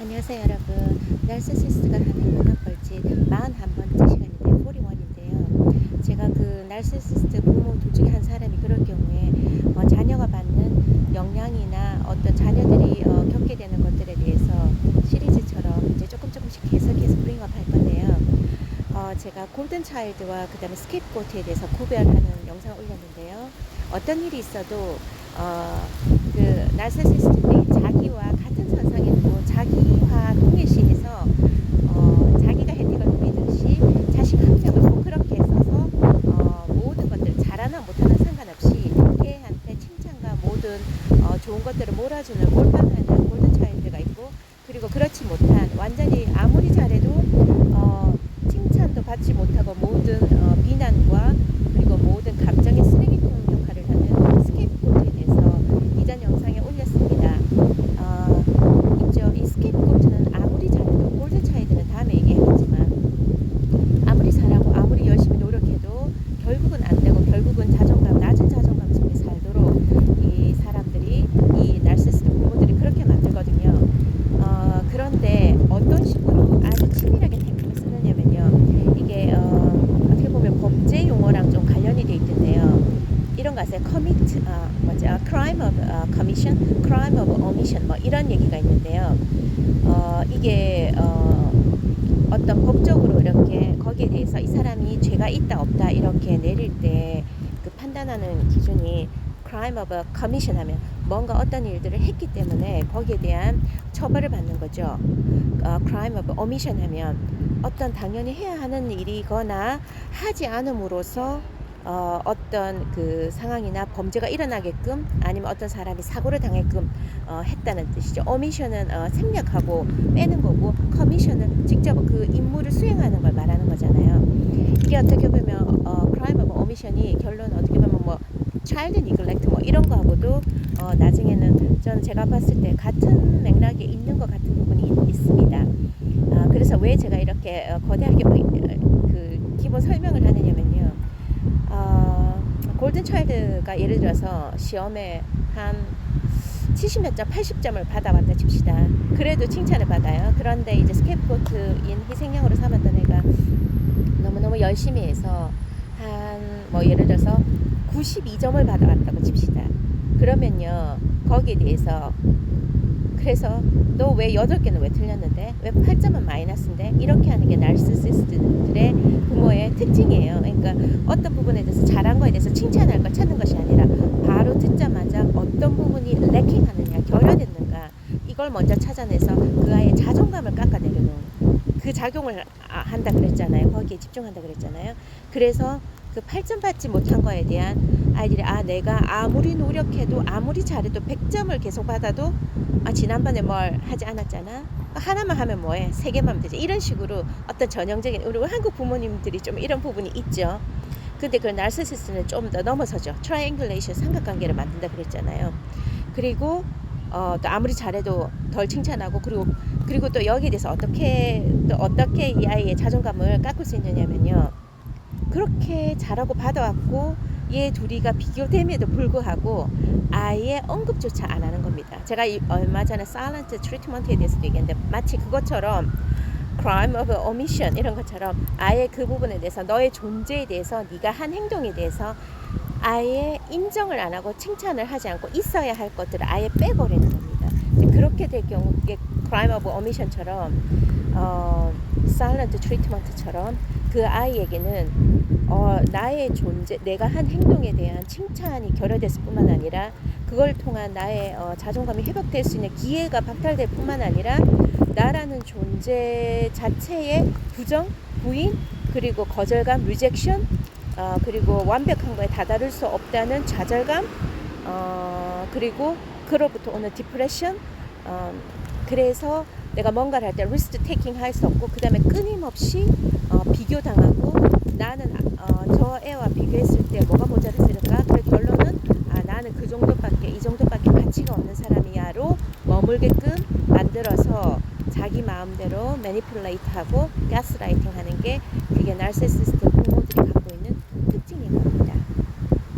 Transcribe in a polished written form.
안녕하세요 여러분. narcissist가 하는 문학 벌칙 41번째 시간인데요. 41인데요. 제가 그 narcissist 부모 둘 중에 한 사람이 그럴 경우에 자녀가 받는 영향이나 어떤 자녀들이 겪게 되는 것들에 대해서 시리즈처럼 이제 조금씩 계속해서 브링업 할 건데요. 제가 골든 차일드와 그 다음에 스케이프고트에 대해서 구별하는 영상을 올렸는데요. 어떤 일이 있어도 그 narcissist들이 자기와 같은 선상에 두고 자기와 동일시해서 자기가 혜택을 누리듯이 자식 학력을 꼭 그렇게 써서 모든 것들을 잘하나 못하나 상관없이 걔한테 칭찬과 모든 좋은 것들을 몰아주는 몰빵하는 골든 차일드가 있고, 그리고 그렇지 못한 완전히 아무리 잘해도 칭찬도 받지 못하고 모든 비난과 그리고 모든 감정의 쓰레기통 역할을 하는 스케이프고트에 대해서 이전 영상에 올렸습니다. 있죠. 이 스케이프고트는 아무리 잘해도 골든 차일드는 다음에 얘기하겠지만 아무리 잘하고 아무리 열심히 노력해도 결국은 안 되고 결국은 낮은 자존감 속에 살도록 이 사람들이 이 narcissist 부모들이 그렇게 만들거든요. 그런데 어떤 식으로 아주 치밀하게 테크닉을 쓰느냐면요. 이게 어떻게 보면 범죄 용어랑 좀 관련이 돼 있던데요. 이런 거 아세요? crime of commission, crime of omission 뭐 이런 얘기가 있는데요. 이게 어떤 법적으로 이렇게 거기에 대해서 이 사람이 죄가 있다 없다 이렇게 내릴 때 그 판단하는 기준이 crime of commission 하면 뭔가 어떤 일들을 했기 때문에 거기에 대한 처벌을 받는 거죠. crime of omission 하면 어떤 당연히 해야 하는 일이거나 하지 않음으로써 어떤 그 상황이나 범죄가 일어나게끔 아니면 어떤 사람이 사고를 당했끔 했다는 뜻이죠. omission은 생략하고 빼는 거고, commission은 직접 그 임무를 수행하는 걸 말하는 거잖아요. 이게 어떻게 보면 crime of omission이 결론 어떻게 보면 뭐 child neglect 뭐 이런 거하고도 나중에는 저는 제가 봤을 때 같은 맥락에 있는 것 같은 부분이 있습니다. 그래서 왜 제가 이렇게 거대하게 그 기본 설명을 하느냐면요. 골든 차일드가 예를 들어서 시험에 한 70몇 점, 80점을 받아봤다 칩시다. 그래도 칭찬을 받아요. 그런데 이제 스케이프고트인 희생양으로 삼았던 애가 너무너무 열심히 해서 한 뭐 예를 들어서 92점을 받아왔다고 칩시다. 그러면요, 거기에 대해서 그래서 너 왜 8개는 왜 틀렸는데? 왜 8점은 마이너스인데? 이렇게 하는 게 narcissist들의 부모의 특징이에요. 그러니까 어떤 부분에 대해서 잘한 거에 대해서 칭찬할 걸 찾는 것이 아니라 바로 듣자마자 어떤 부분이 래킹하느냐, 결여됐는가 이걸 먼저 찾아내서 그 아이의 자존감을 깎아내려는 그 작용을 한다 그랬잖아요. 거기에 집중한다 그랬잖아요. 그래서 그 8점 받지 못한 거에 대한 아이들이 내가 아무리 노력해도 아무리 잘해도 100점을 계속 받아도 지난번에 뭘 하지 않았잖아. 하나만 하면 뭐해? 3개만 하면 되지. 이런 식으로 어떤 전형적인 우리 한국 부모님들이 좀 이런 부분이 있죠. 근데 그 narcissist는 좀 더 넘어서죠. triangulation 삼각관계를 만든다 그랬잖아요. 그리고 또 아무리 잘해도 덜 칭찬하고 그리고 또 여기에 대해서 어떻게 이 아이의 자존감을 깎을 수 있느냐면요. 그렇게 잘하고 받아왔고 얘 둘이가 비교됨에도 불구하고 아예 언급조차 안 하는 겁니다. 제가 얼마 전에 silent treatment에 대해서도 얘기했는데 마치 그것처럼 crime of omission 이런 것처럼 아예 그 부분에 대해서 너의 존재에 대해서 네가 한 행동에 대해서 아예 인정을 안 하고 칭찬을 하지 않고 있어야 할 것들을 아예 빼버리는 겁니다. 그렇게 될 경우 이게 crime of omission처럼 silent treatment처럼 그 아이에게는 나의 존재, 내가 한 행동에 대한 칭찬이 결여됐을 뿐만 아니라 그걸 통한 나의 자존감이 회복될 수 있는 기회가 박탈될 뿐만 아니라 나라는 존재 자체의 부정, 부인, 그리고 거절감, rejection, 그리고 완벽한 거에 다다를 수 없다는 좌절감, 그리고 그로부터 오는 depression, 그래서 내가 뭔가를 할 때 risk taking 할 수 없고 그 다음에 끊임없이 비교당하고 나는 저 애와 비교했을 때 뭐가 모자랐을까? 그 결론은 나는 그 정도밖에 이 정도밖에 가치가 없는 사람이야로 머물게끔 만들어서 자기 마음대로 매니플레이트하고 가스라이팅 하는 게 그게 narcissist